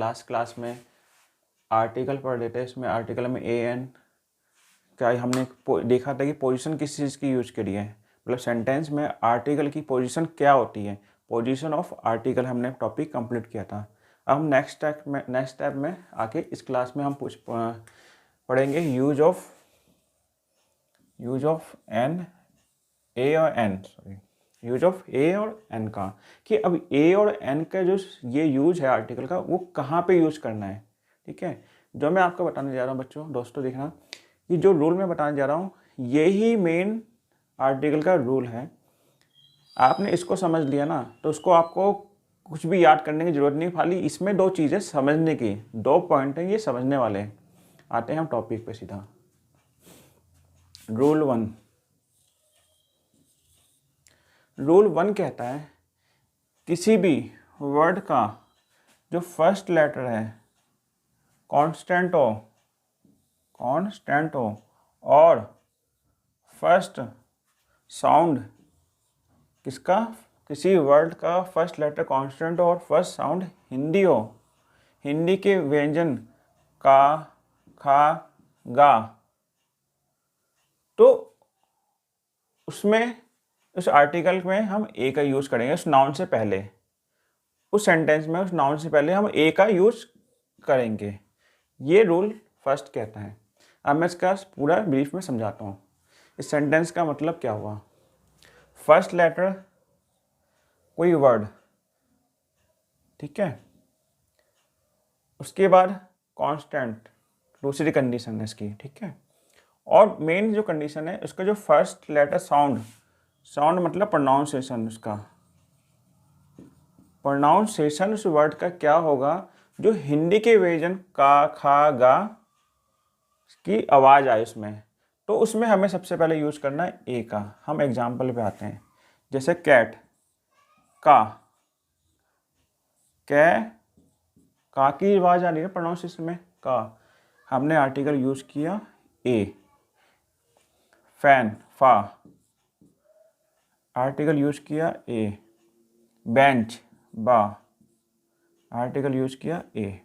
Last class में article पढ़ रहे थे। इसमें आर्टिकल में ए एन क्या हमने देखा था कि पोजीशन किस चीज़ की यूज करी है, मतलब सेंटेंस में आर्टिकल की पोजीशन क्या होती है, पोजीशन ऑफ आर्टिकल हमने टॉपिक कंप्लीट किया था। अब हम नेक्स्ट स्टेप में आके इस क्लास में हम पढ़ेंगे यूज ऑफ एन ए और एन यूज ऑफ ए और एन का, कि अब ए और एन का जो ये यूज है आर्टिकल का वो कहाँ पे यूज करना है। ठीक है, जो मैं आपको बताने जा रहा हूँ बच्चों, दोस्तों देखना, कि जो रूल मैं बताने जा रहा हूँ यही मेन आर्टिकल का रूल है। आपने इसको समझ लिया ना तो उसको आपको कुछ भी याद करने की जरूरत नहीं, खाली इसमें दो चीज़ें समझने की, दो पॉइंट हैं ये समझने वाले हैं। आते हैं हम टॉपिक पे सीधा। रूल वन कहता है किसी भी वर्ड का जो फर्स्ट लेटर है कांस्टेंट हो और फर्स्ट साउंड किसका, किसी वर्ड का फर्स्ट लेटर कांस्टेंट हो और फर्स्ट साउंड हिंदी हो, हिंदी के व्यंजन का, खा, गा, तो उसमें उस आर्टिकल में हम ए का यूज़ करेंगे। उस नाउन से पहले, उस सेंटेंस में उस नाउन से पहले हम ए का यूज़ करेंगे। ये रूल फर्स्ट कहता है। अब मैं इसका पूरा ब्रीफ में समझाता हूँ। इस सेंटेंस का मतलब क्या हुआ, फर्स्ट लेटर कोई वर्ड, ठीक है, उसके बाद कांस्टेंट दूसरी कंडीशन है इसकी, ठीक है, और मेन जो कंडीशन है उसका जो फर्स्ट लेटर साउंड मतलब प्रोनाउंसिएशन, उसका प्रोनाउंसिएशन उस वर्ड का क्या होगा जो हिंदी के वर्जन का, खा, गा की आवाज़ आए उसमें, तो उसमें हमें सबसे पहले यूज़ करना है ए का। हम एग्जाम्पल पे आते हैं, जैसे कैट, का की आवाज़ आ रही है प्रोनाउंसिएशन में का, हमने आर्टिकल यूज़ किया ए। फैन, फा, आर्टिकल यूज़ किया ए। बेंच, बा, आर्टिकल यूज़ किया ए।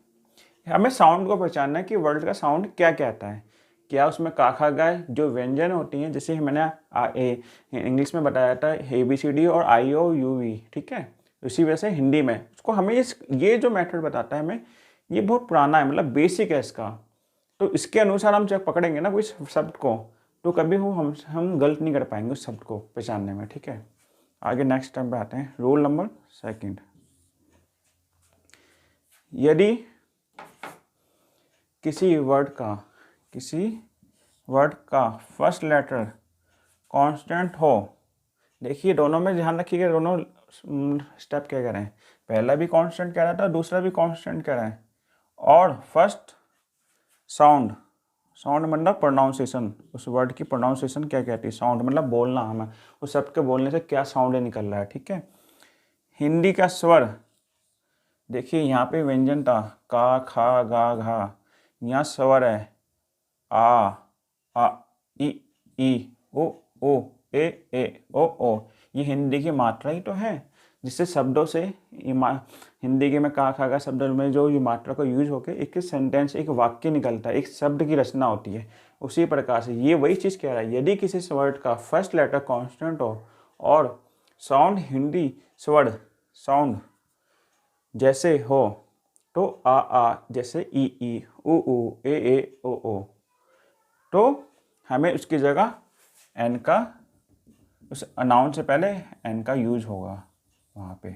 हमें साउंड को पहचानना है कि वर्ड का साउंड क्या कहता है, क्या उसमें का, खा, गा जो व्यंजन होती हैं, जैसे मैंने इंग्लिश में बताया था ABCD और IOUV, ठीक है, उसी वजह से हिंदी में उसको हमें ये जो मेथड बताता है हमें, ये बहुत पुराना है, मतलब बेसिक है इसका। तो इसके अनुसार हम जब पकड़ेंगे ना कोई शब्द को तो कभी हम गलत नहीं कर पाएंगे उस शब्द को पहचानने में, ठीक है। आगे नेक्स्ट टाइम पे आते हैं। रूल नंबर सेकंड, यदि किसी वर्ड का फर्स्ट लेटर कांस्टेंट हो, देखिए दोनों में ध्यान रखिएगा, दोनों स्टेप क्या कह रहे हैं, पहला भी कांस्टेंट कह रहा था, दूसरा भी कांस्टेंट कह रहा है, और फर्स्ट साउंड मतलब प्रोनाउंसिएशन, उस वर्ड की प्रोनाउंसिएशन क्या कहती है, साउंड मतलब बोलना, हमें उस शब्द के बोलने से क्या साउंड निकल रहा है, ठीक है। हिंदी का स्वर, देखिए यहाँ पे व्यंजन था का, खा, गा, घा, यहाँ स्वर है आ, ई, ओ, ए, ओ। ये हिंदी की मात्रा ही तो है, जिससे शब्दों से हिंदी के में का, खा, गा शब्द में जो ये मात्रा को यूज होकर एक सेंटेंस, एक वाक्य निकलता है, एक शब्द की रचना होती है। उसी प्रकार से ये वही चीज़ कह रहा है, यदि किसी वर्ड का फर्स्ट लेटर कांस्टेंट हो और साउंड हिंदी स्वर साउंड जैसे हो, तो आ जैसे ई, ऊ, ए, ओ, तो हमें उसकी जगह एन का, उस नाउन से पहले एन का यूज होगा वहाँ पे,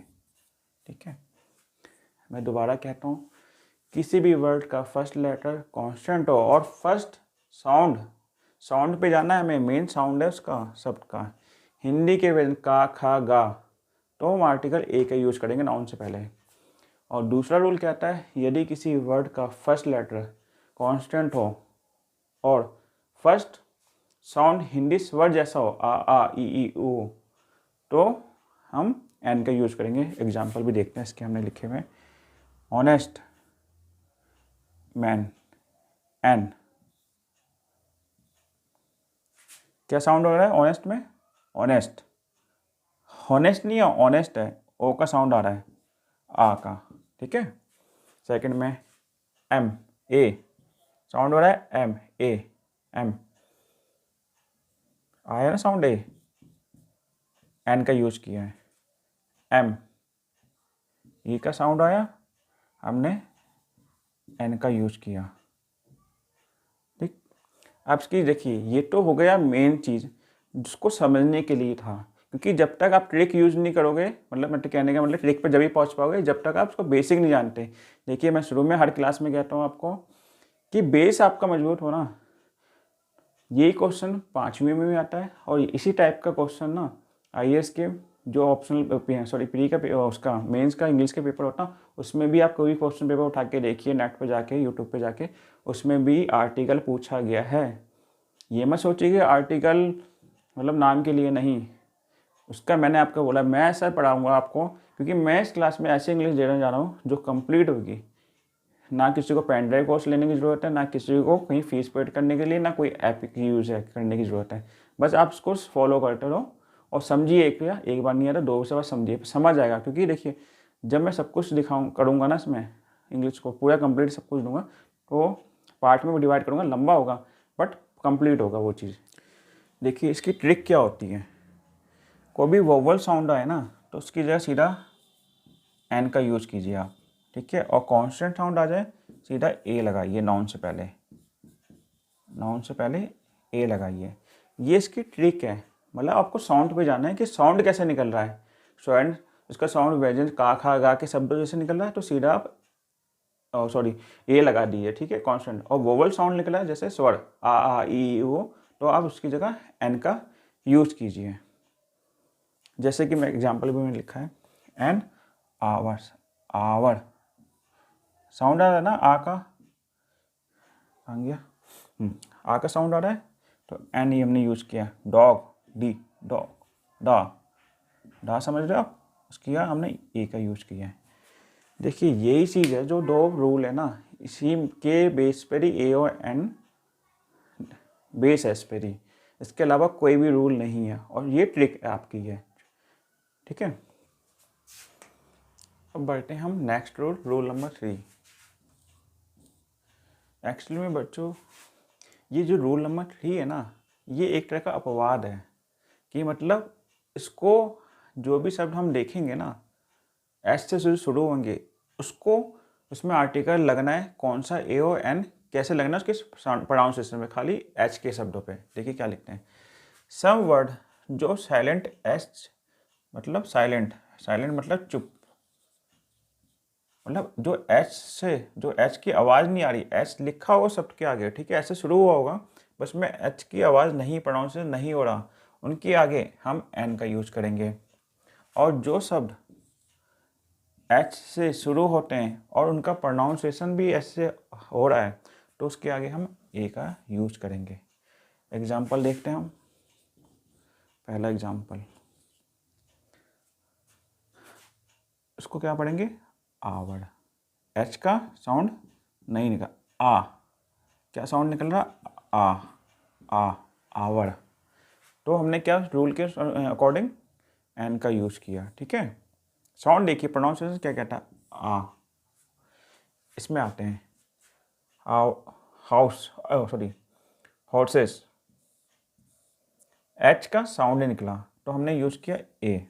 ठीक है। मैं दोबारा कहता हूँ, किसी भी वर्ड का फर्स्ट लेटर कांस्टेंट हो और फर्स्ट साउंड पे जाना है हमें, मेन साउंड है उसका शब्द का, हिंदी के व्यंजन का, खा, गा, तो हम आर्टिकल ए का यूज करेंगे नाउन से पहले। और दूसरा रूल कहता है, यदि किसी वर्ड का फर्स्ट लेटर कांस्टेंट हो और फर्स्ट साउंड हिंदी स्वर जैसा हो, आ, ई, ऊ, तो हम एन का यूज करेंगे। एग्जाम्पल भी देखते हैं इसके, हमने लिखे हुए, ऑनेस्ट मैन, एन, क्या साउंड हो रहा है ऑनेस्ट में, ऑनेस्ट नहीं है, ऑनेस्ट है, ओ का साउंड आ रहा है आ का, ठीक है। सेकंड में एम, ए साउंड हो रहा है, एम, ए, एम आया ना साउंड, ए, एन का यूज किया है, एम, ई का साउंड आया, हमने एन का यूज किया। ठीक, अब इसकी देखिए, ये तो हो गया मेन चीज़ जिसको समझने के लिए था, क्योंकि जब तक आप ट्रिक यूज नहीं करोगे, मतलब मैं कहने का मतलब ट्रिक पर जब ही पहुंच पाओगे जब तक आप उसको बेसिक नहीं जानते। देखिए मैं शुरू में हर क्लास में कहता हूँ आपको कि बेस आपका मजबूत हो ना, ये क्वेश्चन 5वीं में भी आता है, और इसी टाइप का क्वेश्चन ना आईएएस के जो ऑप्शनल प्री का उसका मेंस का इंग्लिश का पेपर होता है, उसमें भी आप कोई क्वेश्चन पेपर उठा के देखिए नेट पे जाके, यूट्यूब पे जाके, उसमें भी आर्टिकल पूछा गया है। ये मत सोचिए कि आर्टिकल मतलब नाम के लिए नहीं, उसका मैंने आपको बोला मैं ऐसा पढ़ाऊँगा आपको, क्योंकि मैं इस क्लास में ऐसी इंग्लिश देने जा रहा हूँ जो कंप्लीट होगी। ना किसी को पेन ड्राइव कोर्स लेने की ज़रूरत है, ना किसी को कहीं फीस पेड करने के लिए, ना कोई ऐप की यूज़ करने की ज़रूरत है। बस आप उसको फॉलो करते रहो और समझिए, एक बार नहीं आता, 2 से बार समझिए, समझ आएगा। क्योंकि देखिए जब मैं सब कुछ करूँगा ना इसमें, इंग्लिश को पूरा कंप्लीट सब कुछ दूंगा, तो पार्ट में डिवाइड करूँगा, लंबा होगा बट कंप्लीट होगा वो चीज़। देखिए इसकी ट्रिक क्या होती है, कोई भी वोवल साउंड आए ना तो उसकी जगह सीधा एन का यूज़ कीजिए आप, ठीक है। और कॉन्स्टेंट साउंड आ जाए सीधा ए लगाइए, नाउन से पहले ए लगाइए। ये इसकी ट्रिक है, मतलब आपको साउंड पे जाना है कि साउंड कैसे निकल रहा है। साउंड उसका साउंड वेजेंस का खा गा के शब्द जैसे निकल रहा है तो सीधा आप ए लगा दीजिए, ठीक है, कांस्टेंट। और वोवल साउंड निकला है जैसे स्वर आ ई वो, तो आप उसकी जगह एन का यूज कीजिए। जैसे कि मैं एग्जाम्पल भी में लिखा है, एन आवर्स, आवर साउंड आ रहा है ना, आ का आ गया, आ का साउंड आ रहा है तो एन ही हमने यूज किया। डॉग, डी, डॉग, डा समझ रहे हो आप, उसकी हमने ए का यूज किया है। देखिए यही चीज़ है जो 2 रूल है ना, इसी के बेस पर ही ए और एन बेस है इस पर ही, इसके अलावा कोई भी रूल नहीं है, और ये ट्रिक आपकी है, ठीक है। अब बढ़ते हैं हम next rule, rule number 3। Actually में बच्चों ये जो रूल नंबर 3 है ना, ये एक तरह का अपवाद है, कि मतलब इसको जो भी शब्द हम देखेंगे ना एस से शुरू होंगे, उसको उसमें आर्टिकल लगना है, कौन सा, ए और एन कैसे लगना है उसके प्रोनाउंसिएशन में, खाली एच के शब्दों पे। देखिए क्या लिखते हैं, सम वर्ड जो साइलेंट एच मतलब साइलेंट, साइलेंट मतलब चुप, मतलब जो एच की आवाज़ नहीं आ रही, एच लिखा होगा शब्द के आगे, ठीक है, ऐसे शुरू हुआ होगा, बस में एच की आवाज़ नहीं, प्रोनाउंसिएशन नहीं हो रहा, उनके आगे हम एन का यूज करेंगे। और जो शब्द एच से शुरू होते हैं और उनका प्रोनाउंसिएशन भी ऐसे हो रहा है तो उसके आगे हम ए का यूज करेंगे। एग्जाम्पल देखते हैं हम। पहला एग्जाम्पल, उसको क्या पढ़ेंगे, आवर, एच का साउंड नहीं निकल, आ, क्या साउंड निकल रहा, आ, आवर, तो हमने क्या रूल के अकॉर्डिंग एन का यूज किया, ठीक है। साउंड देखिए, प्रोनाउंसिएशन क्या कहता, आ। इसमें आते हैं, हॉर्सेस, एच का साउंड निकला तो हमने यूज किया ए।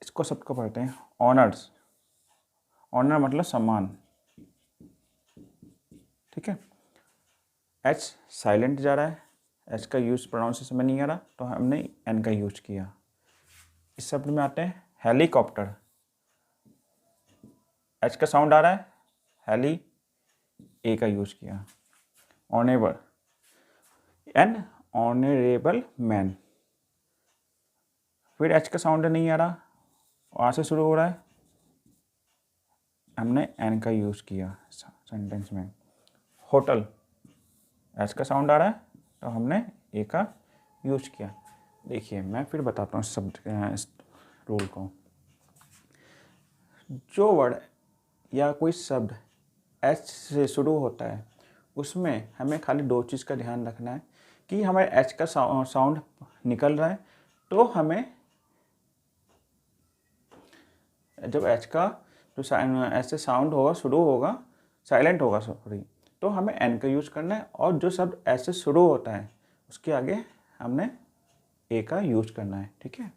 इसको सबको पढ़ते हैं, ऑनर्स, ऑनर मतलब सम्मान, ठीक है। एच साइलेंट जा रहा है, एच का यूज प्रोनाउंसिएशन में नहीं आ रहा तो हमने एन का यूज किया। इस शब्द में आते हैं हेलीकॉप्टर, एच का साउंड आ रहा है, हेली, ए का यूज किया। ऑनेबल, एन ऑनरेबल मैन, फिर एच का साउंड नहीं आ रहा, वहाँ से शुरू हो रहा है, हमने एन का यूज किया सेंटेंस में। होटल, एच का साउंड आ रहा है तो हमने ए का यूज किया। देखिए मैं फिर बताता हूँ शब्द इस रूल को। जो वर्ड या कोई शब्द एच से शुरू होता है उसमें हमें खाली 2 चीज़ का ध्यान रखना है कि हमारे एच का साउंड निकल रहा है, तो हमें जब एच का जो ऐसे साउंड होगा, शुरू होगा, साइलेंट होगा सॉरी, तो हमें एन का यूज़ करना है, और जो शब्द ऐसे शुरू होता है उसके आगे हमने ए का यूज़ करना है। ठीक है,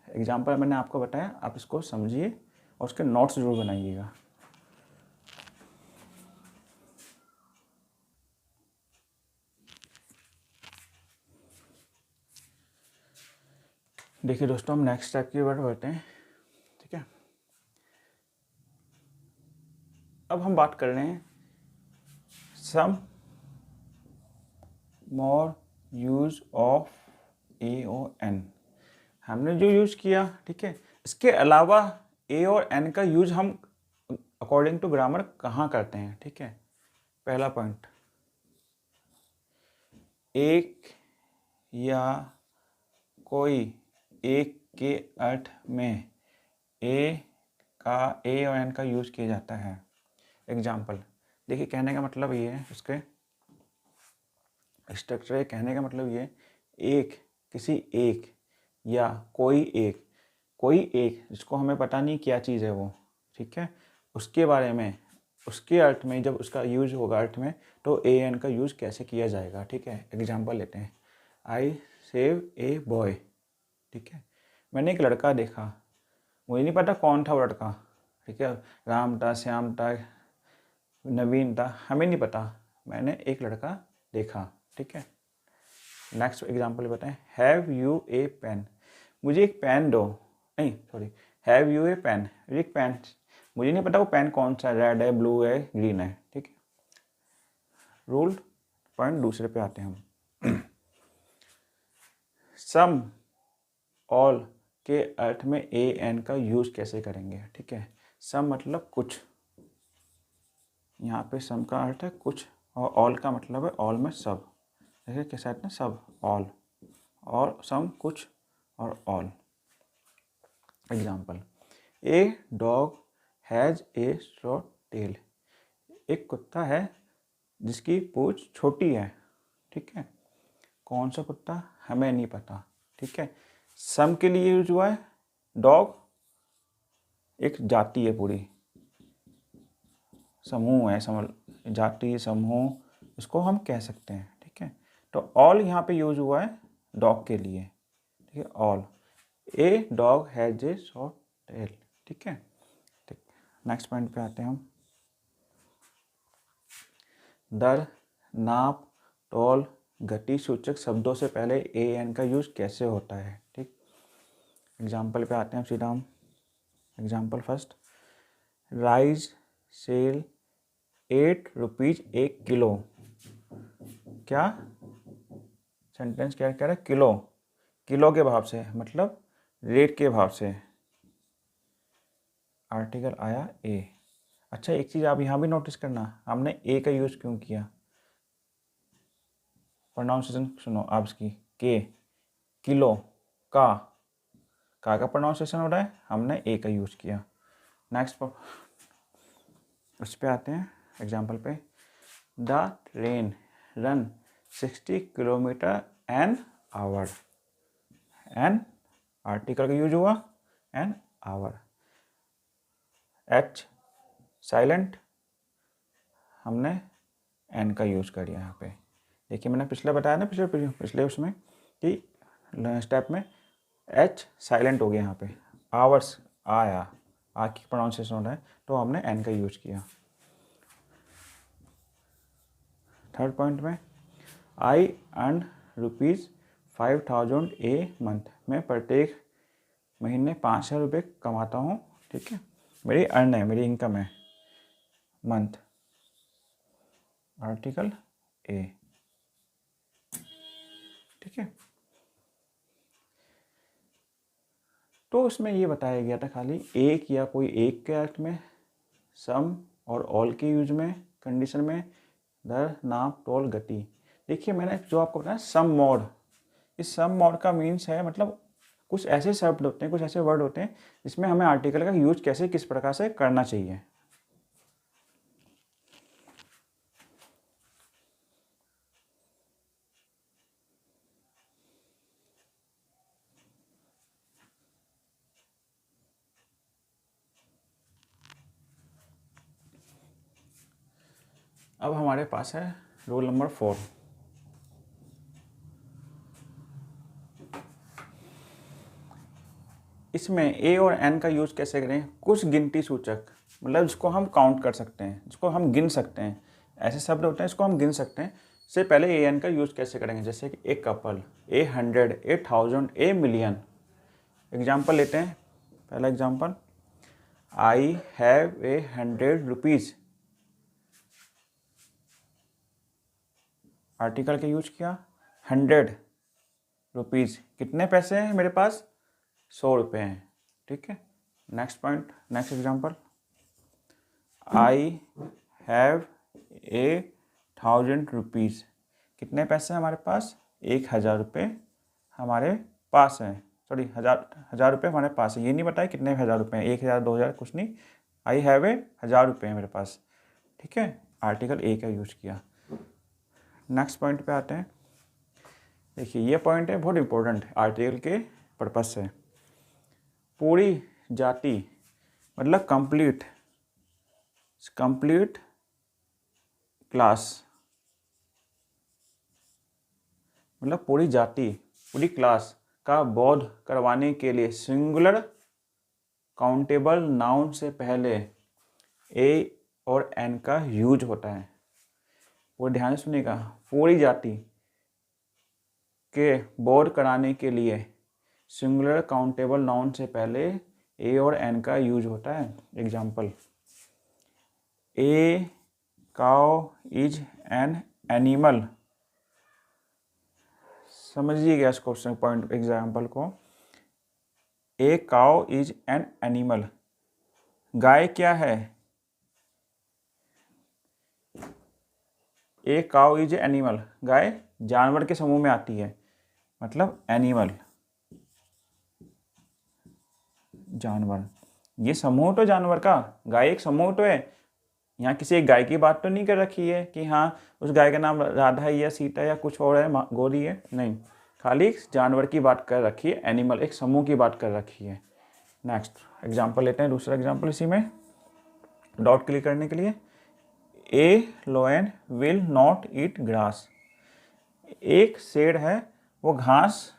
एग्जाम्पल मैंने आपको बताया, आप इसको समझिए और उसके नोट्स जरूर बनाइएगा। देखिए दोस्तों, हम नेक्स्ट स्टेप की बात करते हैं। ठीक है, अब हम बात कर रहे हैं सम मोर यूज ऑफ ए और एन। हमने जो यूज़ किया, ठीक है, इसके अलावा ए और एन का यूज हम अकॉर्डिंग टू ग्रामर कहाँ करते हैं। ठीक है, पहला पॉइंट, एक या कोई एक के अर्थ में ए और एन का यूज किया जाता है। एग्जाम्पल देखिए, कहने का मतलब ये है, उसके स्ट्रक्चर कहने का मतलब ये, एक, किसी एक या कोई एक जिसको हमें पता नहीं क्या चीज़ है वो, ठीक है, उसके बारे में, उसके अर्थ में जब उसका यूज होगा अर्थ में, तो ए एन का यूज कैसे किया जाएगा। ठीक है, एग्जाम्पल लेते हैं, आई सेव ए बॉय। ठीक है, मैंने एक लड़का देखा, मुझे नहीं पता कौन था वो लड़का। ठीक है, राम था, श्याम था, नवीन था, हमें नहीं पता, मैंने एक लड़का देखा। ठीक है, नेक्स्ट एग्जाम्पल बताएं, हैव यू ए पेन, मुझे एक पेन दो, नहीं sorry, have you a pen, मुझे एक पेन, मुझे नहीं पता वो पेन कौन सा, रेड है, ब्लू है, ग्रीन है। ठीक है, रूल पॉइंट दूसरे पे आते हैं हम। सम ऑल के अर्थ में ए एन का यूज कैसे करेंगे। ठीक है, सम मतलब कुछ, यहाँ पे सम का अर्थ है कुछ, और ऑल का मतलब है ऑल में सब। देखिए कैसे आते हैं, सब, ऑल, और सम कुछ, और all. Example, a dog has a short tail, एक कुत्ता है जिसकी पूंछ छोटी है। ठीक है, कौन सा कुत्ता हमें नहीं पता। ठीक है, सम के लिए यूज हुआ है, डॉग एक जाति है, पूरी समूह है, समझ, जाति समूह इसको हम कह सकते हैं। ठीक है, तो ऑल यहाँ पे यूज हुआ है डॉग के लिए। ठीक है, all, a dog has a short tail. ठीक है, ठीक, नेक्स्ट पॉइंट पे आते हैं हम, दर, नाप, तौल, गति सूचक शब्दों से पहले ए एन का यूज कैसे होता है। ठीक, एग्जाम्पल पे आते हैं सीधा हम। Example first, rice sell 8 rupees 1 kilo. क्या सेंटेंस क्या कह रहा है, किलो, किलो के भाव से, मतलब रेट के भाव से। आर्टिकल आया ए। अच्छा, एक चीज़ आप यहाँ भी नोटिस करना, हमने ए का यूज़ क्यों किया, प्रोनाउंसिएशन सुनो आप इसकी, के, किलो, का प्रोनाउंसिएशन हो रहा है, हमने ए का यूज़ किया। नेक्स्ट उस पर आते हैं एग्जाम्पल पे, the train run 60 kilometre an hour, an article का यूज हुआ, एन आवर, एच साइलेंट, हमने एन का यूज़ कर लिया यहाँ पे। देखिए मैंने पिछले बताया ना, पिछले उसमें कि स्टेप में एच साइलेंट हो गया, यहाँ पे आवर्स आया, आ की प्रोनाउंसिएशन हो रहा है, तो हमने एन का यूज किया। थर्ड पॉइंट में, आई अर्न ₹5000 ए मंथ, मैं प्रत्येक महीने 5,000 रुपये कमाता हूँ। ठीक है, मेरी अर्न है, मेरी इनकम है, मंथ, आर्टिकल ए। ठीक है, तो उसमें ये बताया गया था खाली एक या कोई एक के अर्थ में, सम और ऑल के यूज में, कंडीशन में, दर, नाप, तौल, गति। देखिए मैंने जो आपको बताया सम मोड, इस सम मोड का मीन्स है, मतलब कुछ ऐसे शब्द होते हैं, कुछ ऐसे वर्ड होते हैं जिसमें हमें आर्टिकल का यूज कैसे, किस प्रकार से करना चाहिए। अब हमारे पास है रूल नंबर 4। इसमें ए और एन का यूज़ कैसे करें? कुछ गिनती सूचक, मतलब जिसको हम काउंट कर सकते हैं, जिसको हम गिन सकते हैं, ऐसे शब्द होते हैं इसको हम गिन सकते हैं, से पहले ए एन का यूज़ कैसे करेंगे? जैसे कि a couple, A 100, A 1000, a million. Example लेते हैं। पहला example, I have a 100 rupees. Article का यूज किया 100 रुपीज़, कितने पैसे हैं मेरे पास? 100 रुपये हैं। ठीक है, next point, next example, I have a 1000 rupees, कितने पैसे हैं हमारे पास? 1000 रुपये हमारे पास हैं। सॉरी, हज़ार रुपये हमारे पास है। ये नहीं बताया कितने 1000 रुपये हैं, 1000, 2000, कुछ नहीं। आई हैव ए 1000 रुपये है मेरे पास। ठीक है, आर्टिकल ए का यूज किया। नेक्स्ट पॉइंट पे आते हैं। देखिए ये पॉइंट है बहुत इंपॉर्टेंट है आर्टिकल के पर्पज से। पूरी जाति मतलब कंप्लीट क्लास, मतलब पूरी जाति, पूरी क्लास का बोध करवाने के लिए सिंगुलर काउंटेबल नाउन से पहले ए और एन का यूज होता है। वो ध्यान से सुनिएगा, पूरी जाति के बोध कराने के लिए सिंगुलर काउंटेबल नाउन से पहले ए और एन का यूज होता है। Example, a cow is an animal. समझिएगा इस क्वेश्चन पॉइंट एग्जाम्पल को। A cow is an animal, गाय क्या है? ए काउ इज एनिमल, गाय जानवर के समूह में आती है, मतलब एनिमल जानवर। ये समूह तो जानवर का, गाय एक समूह तो है। यहाँ किसी एक गाय की बात तो नहीं कर रखी है कि हाँ उस गाय का नाम राधा है या सीता या कुछ और है, गौरी है, नहीं, खाली जानवर की बात कर रखी है, एनिमल एक समूह की बात कर रखी है। नेक्स्ट एग्जाम्पल लेते हैं, दूसरा एग्जाम्पल इसी में डॉट क्लिक करने के लिए। A lion will not eat grass, एक शेर है वो घास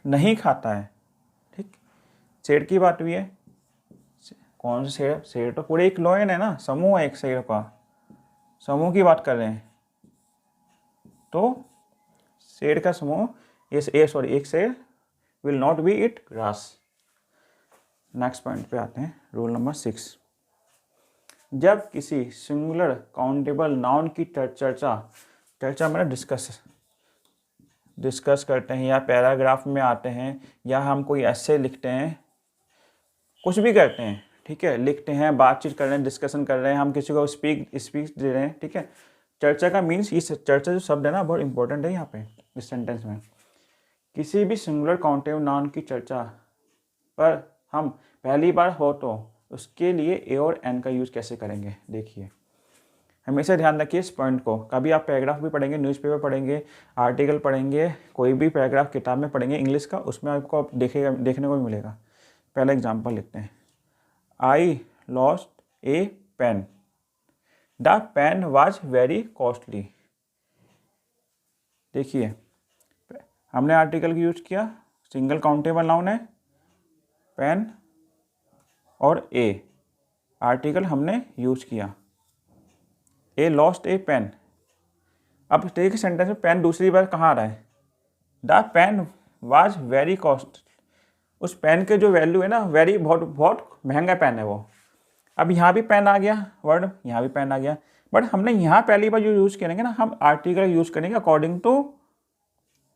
नहीं खाता है। ठीक, शेर की बात हुई है। कौन सा शेर? शेर तो पूरे एक लोयन है ना, समूह है एक शेर का, समूह की बात कर रहे हैं। तो शेर का समूह, एक शेर will not be eat grass. Next point पे आते हैं, रूल नंबर 6। जब किसी सिंगुलर काउंटेबल नाउन की चर्चा मतलब डिस्कस करते हैं, या पैराग्राफ में आते हैं, या हम कोई ऐसे लिखते हैं, कुछ भी करते हैं, ठीक है, लिखते हैं, बातचीत कर रहे हैं, डिस्कशन कर रहे हैं, हम किसी को स्पीच दे रहे हैं, ठीक है। चर्चा का मीन्स, ये चर्चा जो शब्द है ना बहुत इंपॉर्टेंट है यहाँ पे इस सेंटेंस में। किसी भी सिंगुलर काउंटेबल नाउन की चर्चा पर हम पहली बार हो तो उसके लिए ए और एन का यूज़ कैसे करेंगे? देखिए, हमेशा ध्यान रखिए इस पॉइंट को। कभी आप पैराग्राफ भी पढ़ेंगे, न्यूज़पेपर पढ़ेंगे, आर्टिकल पढ़ेंगे, कोई भी पैराग्राफ किताब में पढ़ेंगे इंग्लिश का, उसमें आपको देखने को भी मिलेगा। पहला एग्जाम्पल लिखते हैं, I lost a pen, the pen was very costly. देखिए हमने आर्टिकल का यूज किया, सिंगल काउंटेबल नाउन है पेन, और ए आर्टिकल हमने यूज किया, ए लॉस्ट ए पेन। अब देखिए सेंटेंस में पेन दूसरी बार कहाँ आ रहा है? The pen was very cost, उस पेन के जो वैल्यू है ना, वेरी बहुत महंगा पेन है वो। अब यहाँ भी पेन आ गया वर्ड, यहाँ भी पेन आ गया, बट हमने यहाँ पहली बार जो यूज़ करेंगे ना, हम आर्टिकल यूज़ करेंगे अकॉर्डिंग टू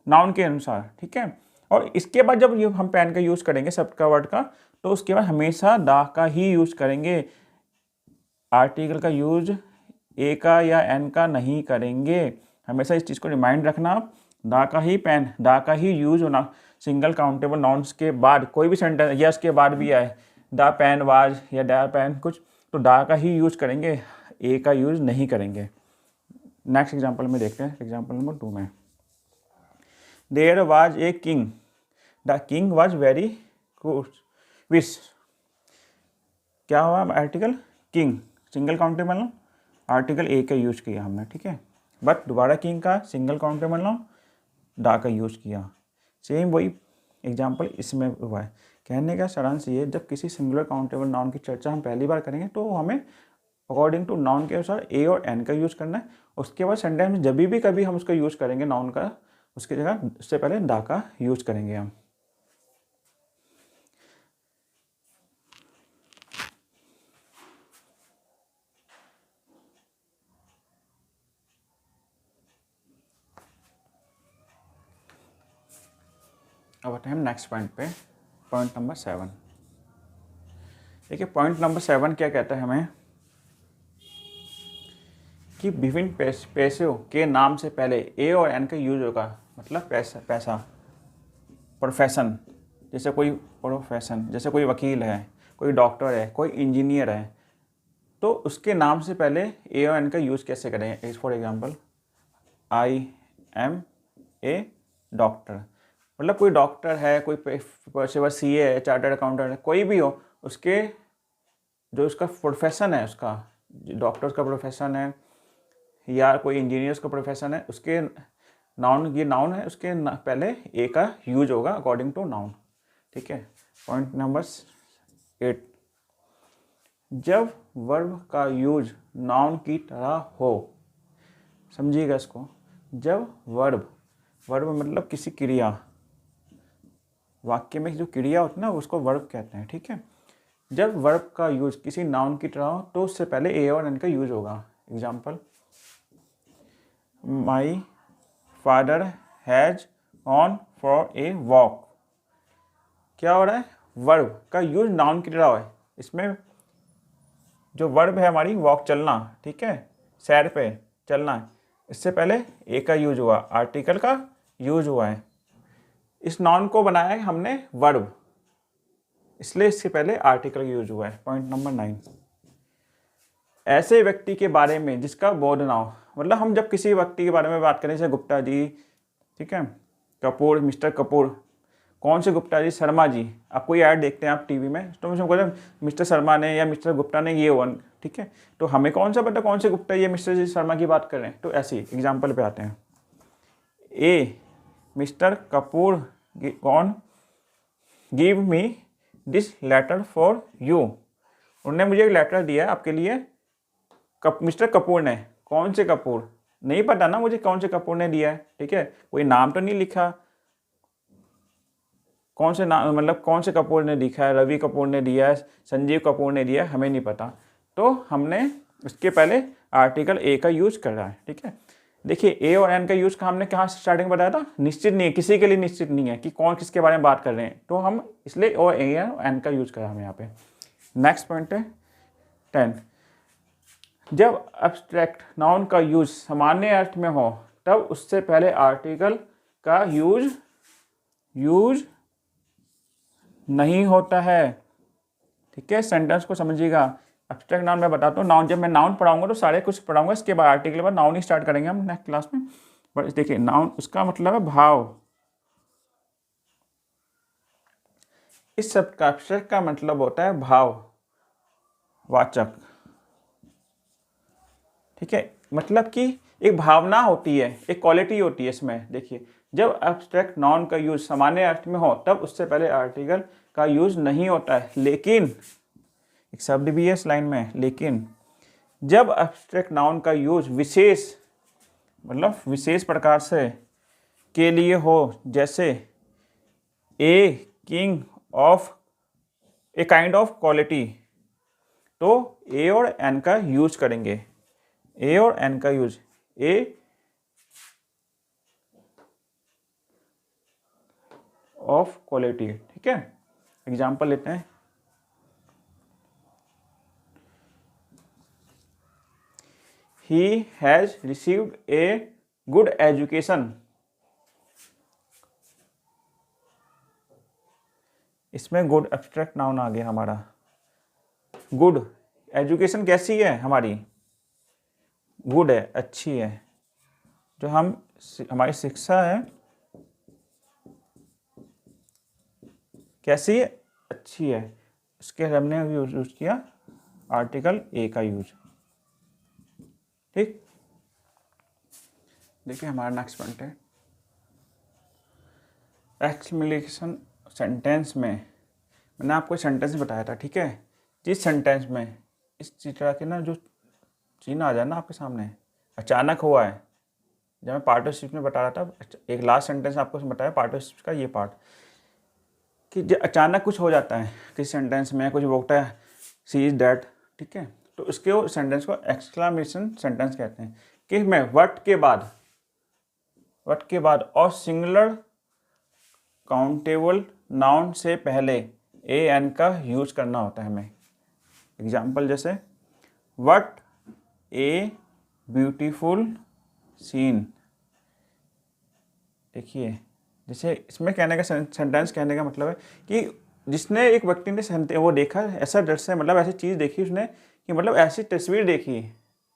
नाउन के अनुसार, ठीक है। और इसके बाद जब हम पेन का यूज़ करेंगे शब्द का, वर्ड का, तो उसके बाद हमेशा दा का ही यूज़ करेंगे, आर्टिकल का यूज ए का या एन का नहीं करेंगे। हमेशा इस चीज़ को रिमाइंड रखना आप, दा का ही पेन, दा का ही यूज होना सिंगल काउंटेबल नाउन्स के बाद। कोई भी सेंटेंस या उसके बाद भी आए, दा पेन वाज या दा पेन कुछ, तो दा का ही यूज करेंगे, ए का यूज नहीं करेंगे। नेक्स्ट एग्जाम्पल में देखते हैं, एग्जाम्पल नंबर 2 में, there was a king, the king was very wish. क्या हुआ? Article king singular countable noun, article a का यूज किया हमने, ठीक है। बट दोबारा किंग का सिंगल काउंटेबल नाउन दा का यूज किया। सेम वही एग्जाम्पल इसमें हुआ है। कहने का सारांश ये, जब किसी सिंगुलर काउंटेबल नाउन की चर्चा हम पहली बार करेंगे तो हमें अकॉर्डिंग टू नाउन के अनुसार ए और एन का यूज़ करना है। उसके बाद सेंटेंस में जब भी कभी हम उसका यूज़ करेंगे नाउन का, उसकी जगह उससे पहले दा का यूज़ करेंगे हम। अब आते हैं हम नेक्स्ट पॉइंट पे, पॉइंट नंबर 7। देखिए पॉइंट नंबर 7 क्या कहता है हमें कि विभिन्न पैसों के नाम से पहले ए और एन का यूज होगा। मतलब पैसा प्रोफेशन, जैसे कोई प्रोफेशन, जैसे कोई वकील है, कोई डॉक्टर है, कोई इंजीनियर है, तो उसके नाम से पहले ए और एन का यूज़ कैसे करें। For example I am a doctor, मतलब कोई डॉक्टर है, कोई पेशेवर सीए है, चार्टर्ड अकाउंटेंट है, कोई भी हो, उसके जो उसका प्रोफेशन है, उसका डॉक्टर का प्रोफेशन है या कोई इंजीनियर्स का प्रोफेशन है, उसके नाउन, ये नाउन है, उसके पहले ए का यूज होगा अकॉर्डिंग टू नाउन, ठीक है। पॉइंट नंबर 8, जब वर्ब का यूज नाउन की तरह हो। समझिएगा इसको, जब वर्ब मतलब किसी क्रिया, वाक्य में जो क्रिया होती है ना उसको वर्ब कहते हैं, ठीक है। जब वर्ब का यूज किसी नाउन की तरह हो तो उससे पहले ए और एन का यूज होगा। Example, my father has on for a walk. क्या हो रहा है, वर्ब का यूज नाउन की तरह है। इसमें जो वर्ब है हमारी वॉक, चलना, ठीक है, सैर पे चलना, इससे पहले ए का यूज हुआ, आर्टिकल का यूज हुआ है। इस नाउन को बनाया है हमने वर्ब, इसलिए इससे पहले आर्टिकल यूज हुआ है। पॉइंट नंबर 9, ऐसे व्यक्ति के बारे में जिसका बोध ना हो। मतलब हम जब किसी व्यक्ति के बारे में बात करें, जैसे गुप्ता जी, ठीक है, कपूर, मिस्टर कपूर, कौन से गुप्ता जी, शर्मा जी, आप कोई ऐड देखते हैं आप टीवी में, तो मुझे बोले मिस्टर शर्मा ने या मिस्टर गुप्ता ने ये वन, ठीक है, तो हमें कौन सा पता कौन से गुप्ता ये मिस्टर जी शर्मा की बात कर रहे हैं। तो ऐसी एग्जाम्पल पे आते हैं, ए मिस्टर कपूर कौन give me this letter for you. उन्होंने मुझे एक लेटर दिया है आपके लिए, मिस्टर कपूर ने, कौन से कपूर, नहीं पता ना मुझे कौन से कपूर ने दिया है, ठीक है, कोई नाम तो नहीं लिखा, कौन से नाम, मतलब कौन से कपूर ने लिखा है, रवि कपूर ने दिया है, संजीव कपूर ने दिया है, हमें नहीं पता, तो हमने उसके पहले आर्टिकल ए का यूज कर रहा है, ठीक है। देखिए ए और एन का यूज का हमने कहाँ स्टार्टिंग बताया था, निश्चित नहीं है, किसी के लिए निश्चित नहीं है कि कौन किसके बारे में बात कर रहे हैं, तो हम इसलिए ओ ए और एन का यूज करा हम यहाँ पे। नेक्स्ट पॉइंट है 10, जब एब्स्ट्रैक्ट नाउन का यूज सामान्य अर्थ में हो तब उससे पहले आर्टिकल का यूज नहीं होता है, ठीक है। सेंटेंस को समझिएगा, एब्स्ट्रैक्ट नाउन मैं बताता हूँ, नाउन जब मैं नाउन पढ़ाऊंगा तो सारे कुछ पढ़ाऊंगा, इसके बाद आर्टिकल के बाद नाउन ही स्टार्ट करेंगे हम नेक्स्ट क्लास में। बट देखिए नाउन उसका मतलब है भाव, इस शब्द का एब्स्ट्रैक्ट का मतलब होता है भाव वाचक, ठीक है, मतलब कि एक भावना होती है, एक क्वालिटी होती है इसमें। देखिए जब एब्स्ट्रैक्ट नाउन का यूज सामान्य अर्थ में हो तब उससे पहले आर्टिकल का यूज नहीं होता है, लेकिन एक शब्द भी है इस लाइन में, लेकिन जब एब्स्ट्रैक्ट नाउन का यूज विशेष, मतलब विशेष प्रकार से के लिए हो, जैसे a king of a kind of quality, तो ए और एन का यूज करेंगे, ए और एन का यूज, ए ऑफ क्वालिटी, ठीक है। एग्जाम्पल लेते हैं, he has received a good education. इसमें गुड एब्स्ट्रैक्ट नाउन आ गया हमारा, गुड एजुकेशन कैसी है हमारी, गुड है, अच्छी है, जो हमारी शिक्षा है कैसी है, अच्छी है, इसके हमने यूज किया आर्टिकल ए का यूज। ठीक, देखिए हमारा नेक्स्ट पॉइंट है एक्सक्लेमेशन सेंटेंस में। मैंने आपको सेंटेंस बताया था, ठीक है, जिस सेंटेंस में इस तरह के ना जो चीज आ जाए ना आपके सामने, अचानक हुआ है, जब मैं पार्टनरशिप में बता रहा था, एक लास्ट सेंटेंस आपको बताया पार्टनरशिप का ये पार्ट, कि अचानक कुछ हो जाता है किसी सेंटेंस में, कुछ बोलता है सी इज डैट, ठीक है, तो उसके वो सेंटेंस को एक्सक्लेमेशन सेंटेंस कहते हैं। कि मैं व्हाट के बाद और सिंगुलर काउंटेबल नाउन से पहले ए एन का यूज करना होता है हमें। एग्जाम्पल जैसे व्हाट ए ब्यूटीफुल सीन। देखिए जैसे इसमें कहने का सेंटेंस कहने का मतलब है कि जिसने एक व्यक्ति ने वो देखा ऐसा दृश्य, मतलब ऐसी चीज़ देखी उसने, कि मतलब ऐसी तस्वीर देखी,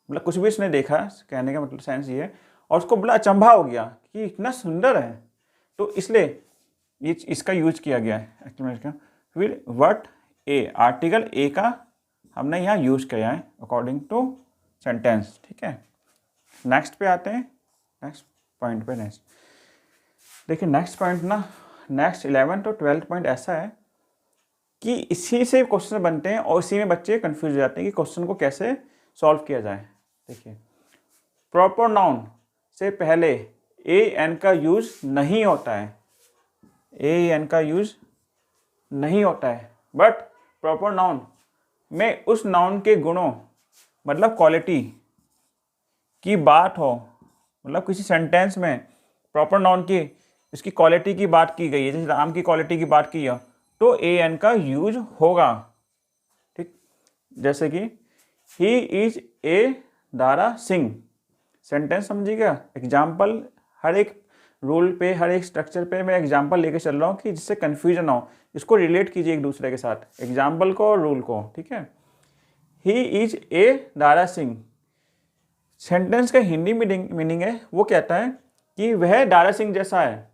मतलब कुछ भी उसने देखा, कहने का मतलब सेंस ये है, और उसको बड़ा अचंभा हो गया कि इतना सुंदर है, तो इसलिए ये इसका यूज किया गया है एक्सक्लेमेशन का। फिर व्हाट ए, आर्टिकल ए का हमने यहाँ यूज किया है अकॉर्डिंग टू सेंटेंस, ठीक है। नेक्स्ट पे आते हैं, नेक्स्ट पॉइंट पे। नेक्स्ट देखिए नेक्स्ट पॉइंट ना, नेक्स्ट 11 और 12 पॉइंट ऐसा है कि इसी से क्वेश्चन बनते हैं और इसी में बच्चे कंफ्यूज हो जाते हैं कि क्वेश्चन को कैसे सॉल्व किया जाए। देखिए प्रॉपर नाउन से पहले ए एन का यूज नहीं होता है, ए एन का यूज नहीं होता है, बट प्रॉपर नाउन में उस नाउन के गुणों मतलब क्वालिटी की बात हो, मतलब किसी सेंटेंस में प्रॉपर नाउन की इसकी क्वालिटी की बात की गई है, जैसे राम की क्वालिटी की बात की है, तो ए एन का यूज होगा, ठीक। जैसे कि he is a Dara Singh, sentence समझिएगा। एग्जाम्पल हर एक रूल पे, हर एक स्ट्रक्चर पे मैं एग्जाम्पल लेके चल रहा हूँ कि जिससे कन्फ्यूजन ना हो, इसको रिलेट कीजिए एक दूसरे के साथ, एग्जाम्पल को और रूल को, ठीक है। He is a Dara Singh, sentence का हिंदी मीनिंग है, वो कहता है कि वह दारा सिंह जैसा है।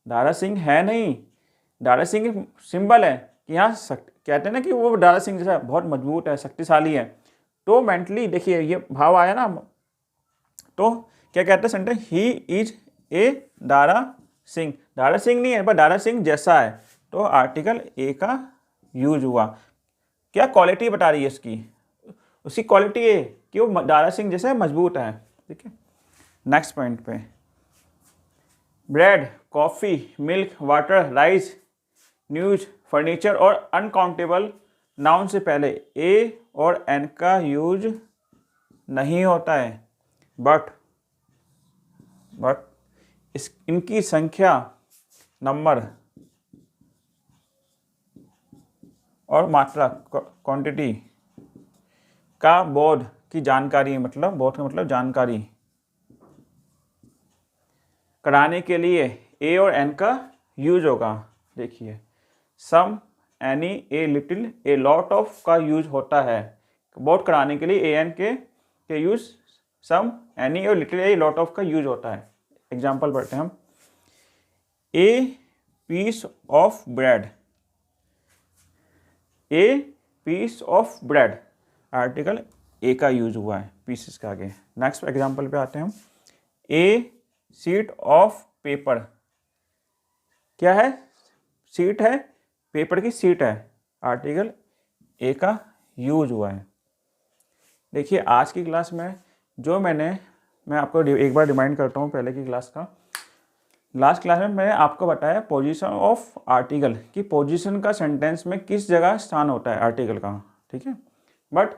दारा सिंह है नहीं, दारा सिंह सिंबल है कि यहाँ कहते हैं ना कि वो दारा सिंह जैसा बहुत मजबूत है, शक्तिशाली है, तो मेंटली देखिए ये भाव आया ना, तो क्या कहते हैं sentence, he is a Dara Singh, Dara Singh नहीं है पर दारा सिंह जैसा है, तो आर्टिकल ए का यूज हुआ। क्या क्वालिटी बता रही है इसकी, उसकी क्वालिटी ये कि वो दारा सिंह जैसे मजबूत है, ठीक है। नेक्स्ट पॉइंट पे, bread, coffee, milk, water, rice, news, furniture और अनकाउंटेबल नाउन से पहले ए और एन का यूज नहीं होता है, बट इनकी संख्या, नंबर और मात्रा, क्वांटिटी का बोध की जानकारी, मतलब बोध का मतलब जानकारी कराने के लिए ए और एन का यूज होगा। देखिए some, any, a little, a lot of का यूज होता है, बोध कराने के लिए ए एन के यूज सम, एनी और लिटिल, ए लॉट ऑफ का यूज होता है। एग्जाम्पल पढ़ते हैं हम, a piece of bread, a piece of bread, article a का यूज हुआ है पीसेस का आगे। नेक्स्ट एग्जाम्पल पे आते हैं हम, ए शीट ऑफ पेपर, क्या है, शीट है, पेपर की शीट है, आर्टिकल ए का यूज हुआ है। देखिए आज की क्लास में जो मैं आपको एक बार रिमाइंड करता हूँ पहले की क्लास का। लास्ट क्लास में मैंने आपको बताया पोजीशन ऑफ आर्टिकल, कि पोजीशन का सेंटेंस में किस जगह स्थान होता है आर्टिकल का, ठीक है। बट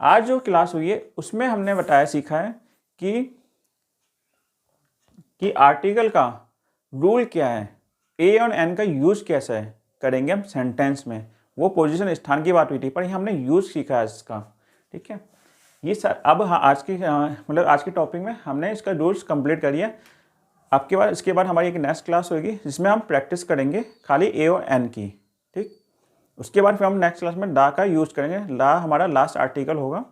आज जो क्लास हुई है उसमें हमने बताया, सीखा है कि आर्टिकल का रूल क्या है, ए और एन का यूज कैसे करेंगे हम सेंटेंस में। वो पोजीशन स्थान की बात हुई थी, पर यहाँ हमने यूज सीखा है इसका, ठीक है। ये सर अब आज की मतलब आज के टॉपिक में हमने इसका रूल्स कंप्लीट करिए। आपके बाद इसके बाद हमारी एक नेक्स्ट क्लास होगी जिसमें हम प्रैक्टिस करेंगे खाली ए और एन की, ठीक। उसके बाद फिर हम नेक्स्ट क्लास में दा का यूज करेंगे, दा हमारा लास्ट आर्टिकल होगा।